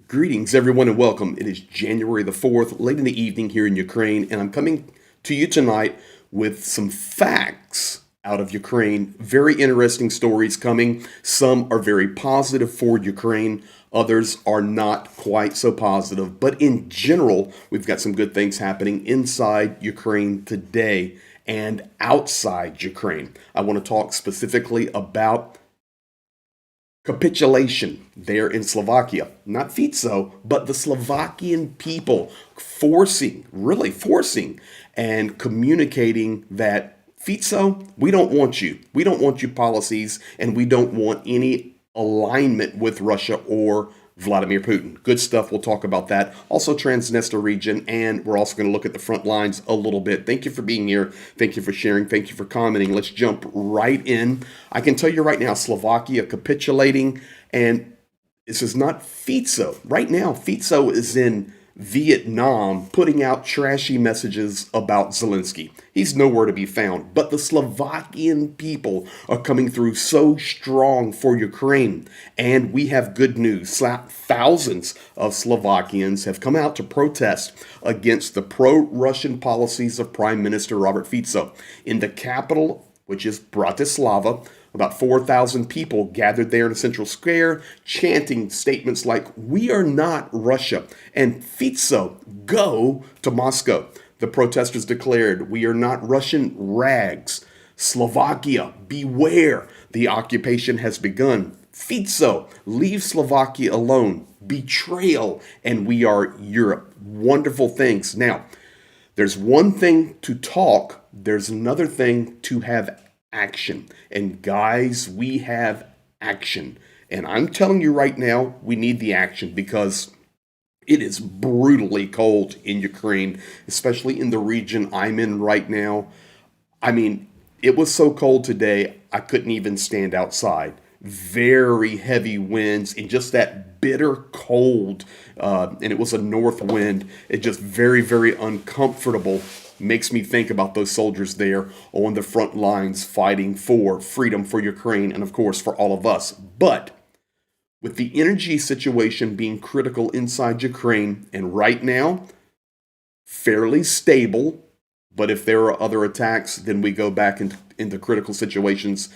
Greetings, everyone, and welcome. It is January the 4th, late in the evening here in Ukraine, and I'm coming to you tonight with some facts out of Ukraine. Very interesting stories coming. Some are very positive for Ukraine, others are not quite so positive. But in general, we've got some good things happening inside Ukraine today and outside Ukraine. I want to talk specifically about capitulation there in Slovakia. Not Fico, but the Slovakian people really forcing and communicating that Fico, we don't want you. We don't want your policies, and we don't want any alignment with Russia or Vladimir Putin. Good stuff. We'll talk about that. Also, Transnistria region, and we're also going to look at the front lines a little bit. Thank you for being here. Thank you for sharing. Thank you for commenting. Let's jump right in. I can tell you right now, Slovakia capitulating, and this is not Fico. Right now, Fico is in Vietnam putting out trashy messages about Zelensky. He's nowhere to be found. But the Slovakian people are coming through so strong for Ukraine. And we have good news. Thousands of Slovakians have come out to protest against the pro-Russian policies of Prime Minister Robert Fico. In the capital, which is Bratislava, about 4,000 people gathered there in the central square, chanting statements like, "We are not Russia," and "Fico, go to Moscow." The protesters declared, "We are not Russian rags. Slovakia, beware. The occupation has begun. Fico, leave Slovakia alone. Betrayal, and we are Europe." Wonderful things. Now, there's one thing to talk, there's another thing to have action. And guys, we have action. And I'm telling you right now, we need the action because it is brutally cold in Ukraine, especially in the region I'm in right now. I mean, it was so cold today, I couldn't even stand outside. Very heavy winds and just that bitter cold. And it was a north wind. It just very, very uncomfortable. Makes me think about those soldiers there on the front lines fighting for freedom for Ukraine and, of course, for all of us. But with the energy situation being critical inside Ukraine, and right now, fairly stable, but if there are other attacks, then we go back into critical situations.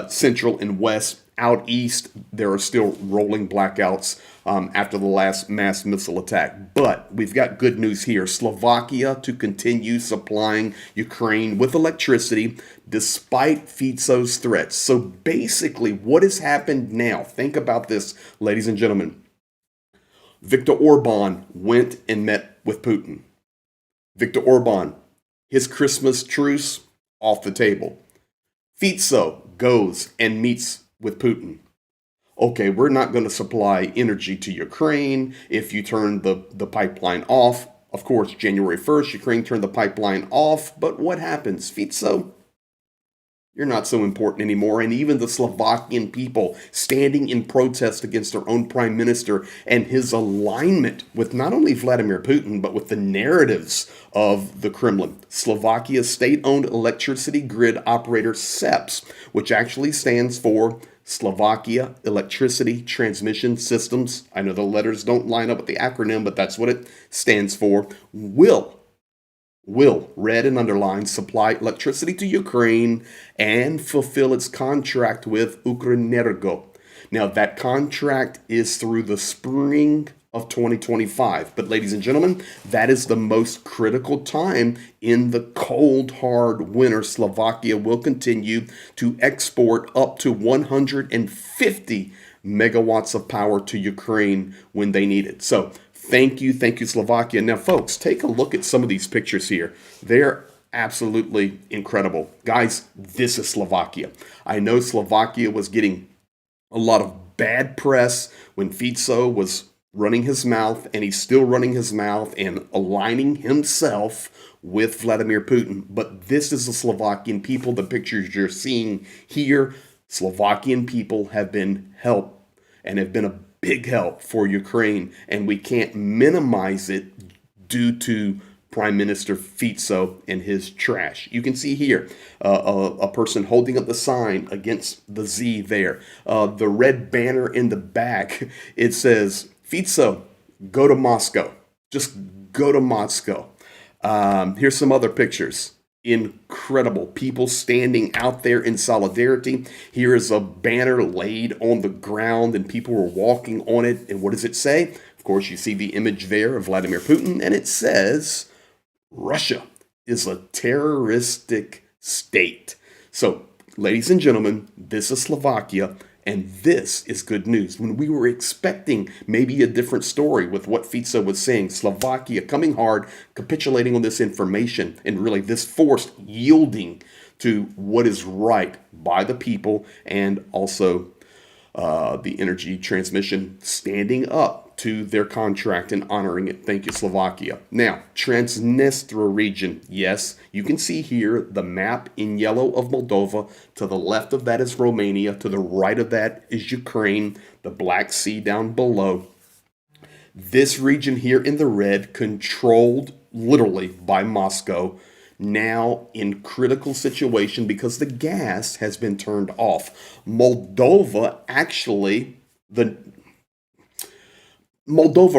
Central and west, out east, there are still rolling blackouts after the last mass missile attack. But we've got good news here. Slovakia to continue supplying Ukraine with electricity despite Fico's threats. So basically, what has happened now? Think about this, ladies and gentlemen. Viktor Orban went and met with Putin. Viktor Orban, his Christmas truce, off the table. Fico goes and meets with Putin. Okay, we're not going to supply energy to Ukraine if you turn the pipeline off. Of course, January 1st, Ukraine turned the pipeline off. But what happens? Fico, you're not so important anymore. And even the Slovakian people standing in protest against their own prime minister and his alignment with not only Vladimir Putin, but with the narratives of the Kremlin. Slovakia's state-owned electricity grid operator SEPS, which actually stands for Slovakia Electricity Transmission Systems. I know the letters don't line up with the acronym, but that's what it stands for. Will, red and underlined, supply electricity to Ukraine and fulfill its contract with Ukrenergo. Now, that contract is through the spring of 2025. But ladies and gentlemen, that is the most critical time in the cold, hard winter. Slovakia will continue to export up to 150 megawatts of power to Ukraine when they need it. So thank you, Slovakia. Now, folks, take a look at some of these pictures here. They're absolutely incredible. Guys, this is Slovakia. I know Slovakia was getting a lot of bad press when Fico was running his mouth, and he's still running his mouth and aligning himself with Vladimir Putin. But this is the Slovakian people. The pictures you're seeing here, Slovakian people have been helped and have been a big help for Ukraine, and we can't minimize it due to Prime Minister Fico and his trash. You can see here a person holding up the sign against the Z there. The red banner in the back, it says, Fico, Go to Moscow. Just go to Moscow. Here's some other pictures. Incredible. People standing out there in solidarity. Here is a banner laid on the ground and people were walking on it. And what does it say? Of course, you see the image there of Vladimir Putin, and it says, Russia is a terroristic state. So, ladies and gentlemen, this is Slovakia. And this is good news. When we were expecting maybe a different story with what Fico was saying, Slovakia coming hard, capitulating on this information, and really this forced yielding to what is right by the people, and also the energy transmission standing up to their contract and honoring it. Thank you, Slovakia. Now, Transnistria region. Yes, you can see here the map in yellow of Moldova. To the left of that is Romania. To the right of that is Ukraine. The Black Sea down below. This region here in the red, controlled literally by Moscow, now in critical situation because the gas has been turned off. Moldova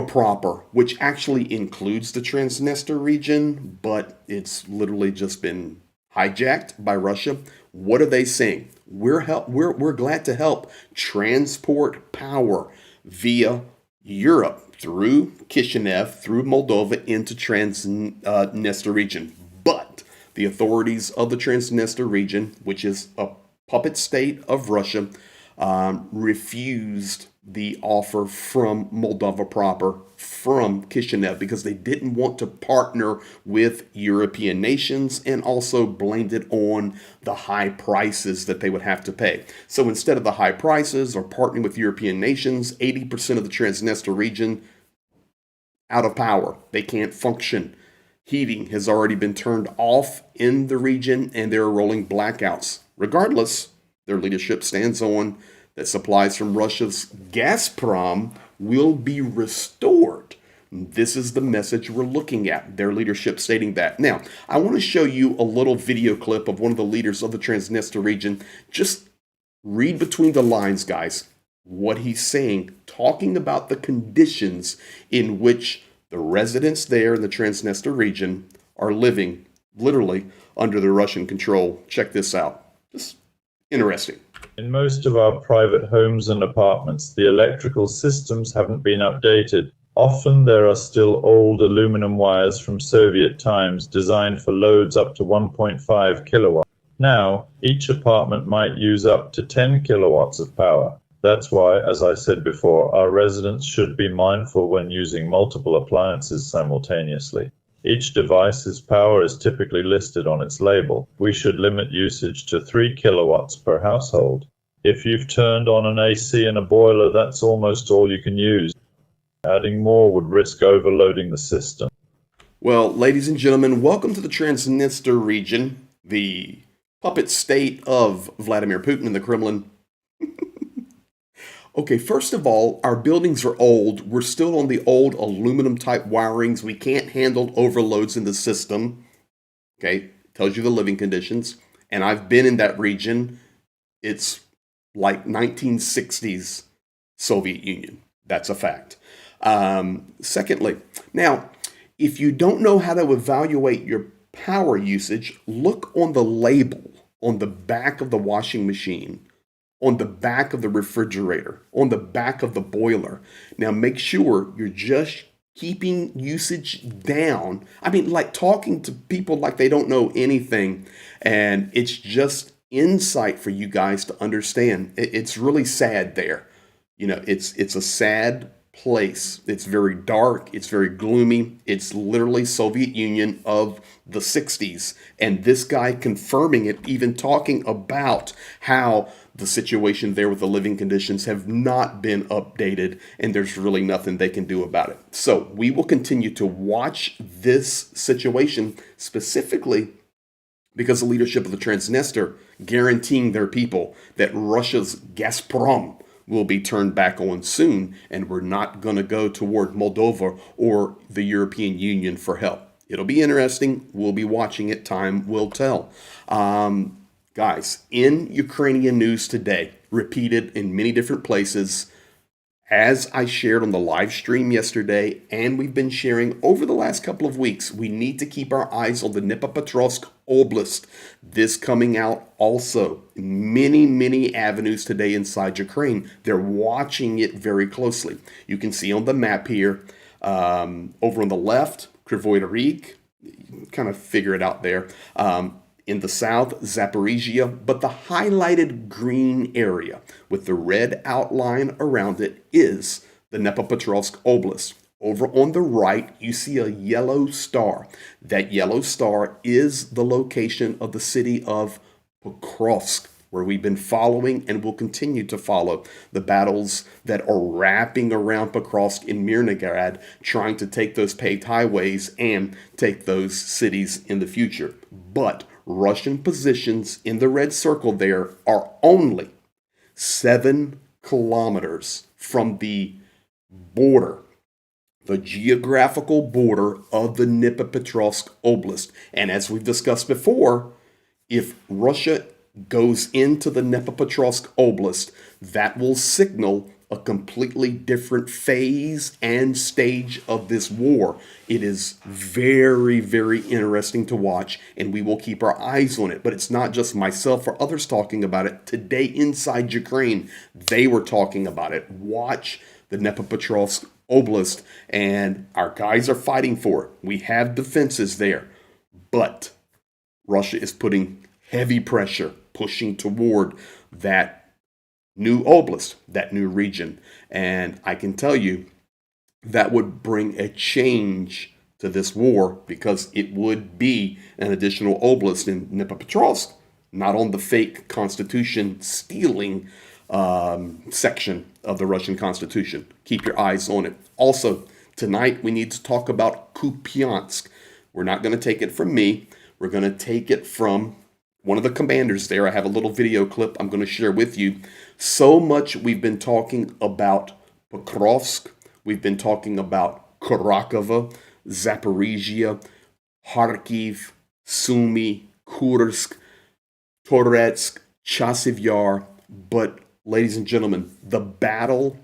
proper, which actually includes the Transnistria region, but it's literally just been hijacked by Russia. What are they saying? We're glad to help transport power via Europe through Kishinev, through Moldova into Transnistria region. But the authorities of the Transnistria region, which is a puppet state of Russia, refused the offer from Moldova proper, from Kishinev, because they didn't want to partner with European nations, and also blamed it on the high prices that they would have to pay. So instead of the high prices or partnering with European nations, 80% of the Transnistria region out of power. They can't function. Heating has already been turned off in the region, and there are rolling blackouts. Regardless, their leadership stands on that supplies from Russia's Gazprom will be restored. This is the message we're looking at, their leadership stating that. Now, I want to show you a little video clip of one of the leaders of the Transnistria region. Just read between the lines, guys, what he's saying, talking about the conditions in which the residents there in the Transnistria region are living, literally, under the Russian control. Check this out. Just interesting. In most of our private homes and apartments, the electrical systems haven't been updated. Often there are still old aluminum wires from Soviet times designed for loads up to 1.5 kilowatts. Now, each apartment might use up to 10 kilowatts of power. That's why, as I said before, our residents should be mindful when using multiple appliances simultaneously. Each device's power is typically listed on its label. We should limit usage to 3 kilowatts per household. If you've turned on an AC and a boiler, that's almost all you can use. Adding more would risk overloading the system. Well, ladies and gentlemen, welcome to the Transnistria region, the puppet state of Vladimir Putin and the Kremlin. Okay, first of all, our buildings are old. We're still on the old aluminum type wirings. We can't handle overloads in the system. Okay, tells you the living conditions. And I've been in that region. It's like 1960s Soviet Union. That's a fact. Secondly, now, if you don't know how to evaluate your power usage, look on the label on the back of the washing machine, on the back of the refrigerator, on the back of the boiler. Now, make sure you're just keeping usage down. I mean, like talking to people like they don't know anything. And it's just insight for you guys to understand. It's really sad there. You know, it's a sad place. It's very dark. It's very gloomy. It's literally Soviet Union of the 60s. And this guy confirming it, even talking about how the situation there with the living conditions have not been updated, and there's really nothing they can do about it. So we will continue to watch this situation, specifically because the leadership of the Transnistria guaranteeing their people that Russia's Gazprom will be turned back on soon, and we're not going to go toward Moldova or the European Union for help. It'll be interesting. We'll be watching it. Time will tell. Guys, in Ukrainian news today, repeated in many different places, As I shared on the live stream yesterday, and we've been sharing over the last couple of weeks, we need to keep our eyes on the Dnipropetrovsk Oblast. This coming out also many, many avenues today inside Ukraine. They're watching it very closely. You can see on the map here, over on the left, Kryvyi Rih, kind of figure it out there. In the south, Zaporizhia, but the highlighted green area with the red outline around it is the Dnipropetrovsk Oblast. Over on the right, you see a yellow star. That yellow star is the location of the city of Pokrovsk, where we've been following and will continue to follow the battles that are wrapping around Pokrovsk in Mirnograd, trying to take those paved highways and take those cities in the future. But Russian positions in the red circle there are only 7 kilometers from the border, the geographical border of the Dnipropetrovsk Oblast. And as we've discussed before, if Russia goes into the Dnipropetrovsk Oblast, that will signal a completely different phase and stage of this war. It is very, very interesting to watch, and we will keep our eyes on it. But it's not just myself or others talking about it. Today inside Ukraine, they were talking about it. Watch the Dnipropetrovsk Oblast, and our guys are fighting for it. We have defenses there, but Russia is putting heavy pressure, pushing toward that new oblast, that new region. And I can tell you that would bring a change to this war, because it would be an additional oblast in Dnipropetrovsk, not on the fake constitution stealing section of the Russian constitution. Keep your eyes on it. Also, tonight we need to talk about Kupyansk. We're not going to take it from me. We're going to take it from one of the commanders there. I have a little video clip I'm going to share with you. So much we've been talking about Pokrovsk. We've been talking about Kharkov, Zaporizhia, Kharkiv, Sumy, Kursk, Toretsk, Chasiv Yar. But, ladies and gentlemen, the battle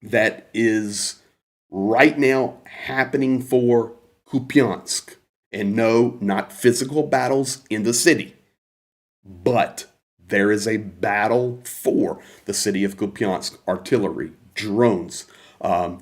that is right now happening for Kupyansk, and no, not physical battles in the city, but there is a battle for the city of Kupyansk. Artillery, drones,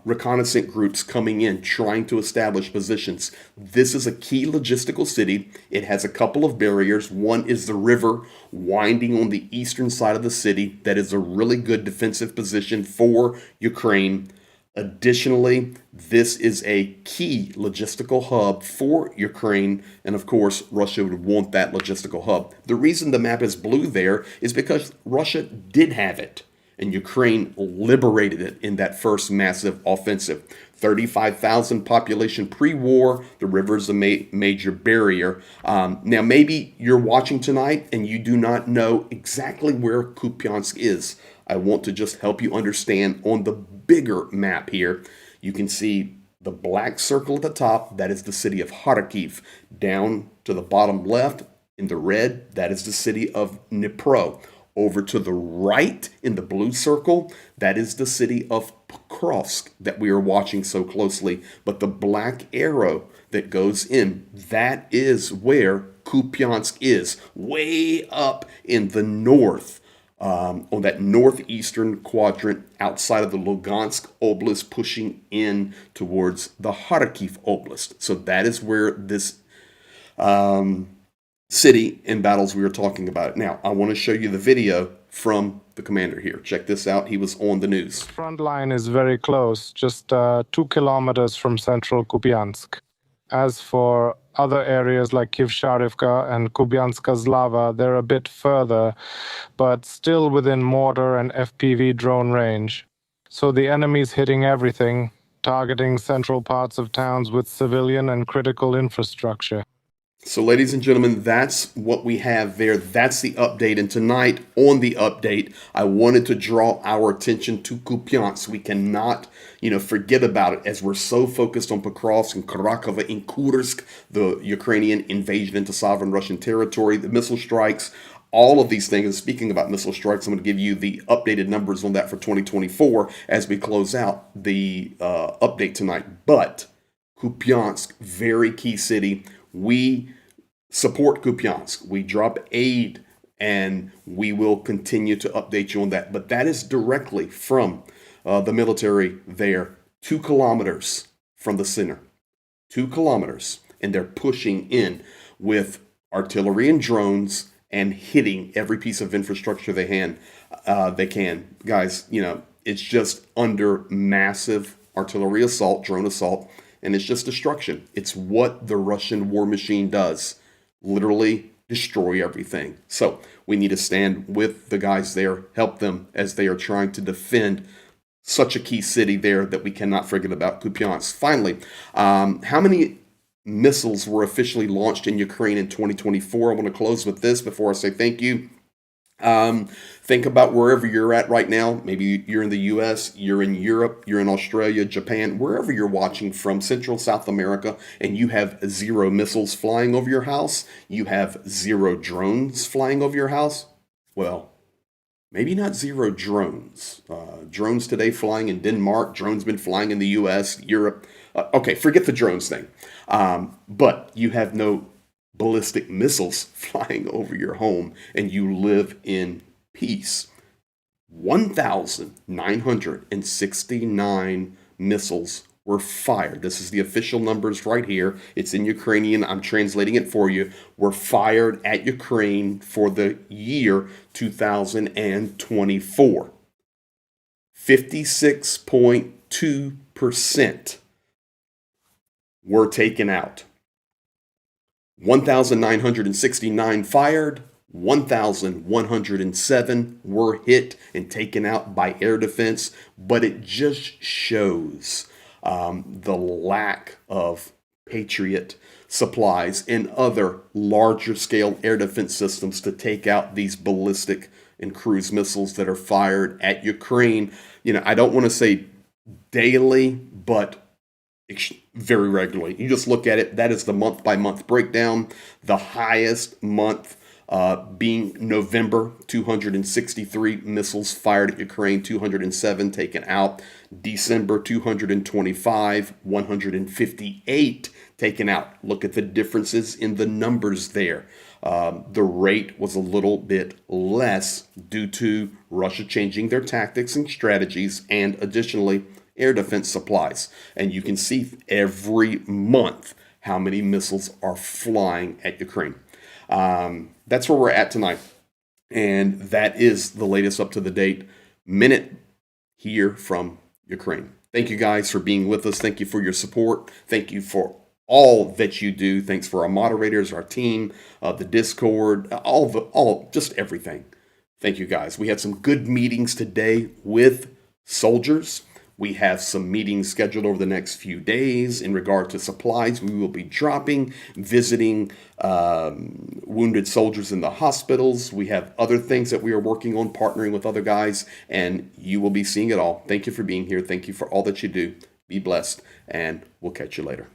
reconnaissance groups coming in, trying to establish positions. This is a key logistical city. It has a couple of barriers. One is the river winding on the eastern side of the city. That is a really good defensive position for Ukraine. Additionally, this is a key logistical hub for Ukraine, and of course, Russia would want that logistical hub. The reason the map is blue there is because Russia did have it, and Ukraine liberated it in that first massive offensive. 35,000 population pre-war. The river is a major barrier. Now, maybe you're watching tonight and you do not know exactly where Kupyansk is. I want to just help you understand on the bigger map here. You can see the black circle at the top. That is the city of Kharkiv. Down to the bottom left in the red, that is the city of Dnipro. Over to the right in the blue circle, that is the city of Pokrovsk that we are watching so closely. But the black arrow that goes in, that is where Kupyansk is, way up in the north, on that northeastern quadrant outside of the Lugansk Oblast, pushing in towards the Kharkiv Oblast. So that is where this city and battles we were talking about. Now, I want to show you the video from the commander here. Check this out. He was on the news. Frontline is very close, just 2 kilometers from central Kupyansk. As for other areas like Kivsharivka and Kubyanska Zlava, they're a bit further, but still within mortar and FPV drone range. So the enemy's hitting everything, targeting central parts of towns with civilian and critical infrastructure. So, ladies and gentlemen, that's what we have there. That's the update. And tonight, on the update, I wanted to draw our attention to Kupyansk. We cannot, forget about it, as we're so focused on Pokrovsk and Kharkov and Kursk, the Ukrainian invasion into sovereign Russian territory, the missile strikes. All of these things, speaking about missile strikes, I'm going to give you the updated numbers on that for 2024 as we close out the update tonight. But Kupyansk, very key city. We support Kupyansk. We drop aid, and we will continue to update you on that. But that is directly from the military there, 2 kilometers from the center. 2 kilometers, and they're pushing in with artillery and drones and hitting every piece of infrastructure they can. Guys, it's just under massive artillery assault, drone assault, and it's just destruction. It's what the Russian war machine does. Literally destroy everything. So we need to stand with the guys there, help them as they are trying to defend such a key city there that we cannot forget about, Kupyansk. Finally, how many missiles were officially launched in Ukraine in 2024? I want to close with this before I say thank you. Think about wherever you're at right now. Maybe you're in the US, you're in Europe, you're in Australia, Japan, wherever you're watching from, Central South America, and you have 0 missiles flying over your house. You have 0 drones flying over your house. Well, maybe not 0 drones. Drones today flying in Denmark. Drones been flying in the US, Europe. Okay, forget the drones thing. But you have no ballistic missiles flying over your home, and you live in peace. 1,969 missiles were fired. This is the official numbers right here. It's in Ukrainian. I'm translating it for you. Were fired at Ukraine for the year 2024. 56.2% were taken out. 1,969 fired, 1,107 were hit and taken out by air defense, but it just shows the lack of Patriot supplies and other larger scale air defense systems to take out these ballistic and cruise missiles that are fired at Ukraine. I don't want to say daily, but very regularly. You just look at it. That is the month by month breakdown. The highest month being November, 263 missiles fired at Ukraine, 207 taken out. December, 225, 158 taken out. Look at the differences in the numbers there. The rate was a little bit less due to Russia changing their tactics and strategies, and additionally, air defense supplies. And you can see every month how many missiles are flying at Ukraine. That's where we're at tonight. And that is the latest up to the date minute here from Ukraine. Thank you guys for being with us. Thank you for your support. Thank you for all that you do. Thanks for our moderators, our team, the Discord, just everything. Thank you guys. We had some good meetings today with soldiers. We have some meetings scheduled over the next few days in regard to supplies we will be dropping, visiting wounded soldiers in the hospitals. We have other things that we are working on, partnering with other guys, and you will be seeing it all. Thank you for being here. Thank you for all that you do. Be blessed, and we'll catch you later.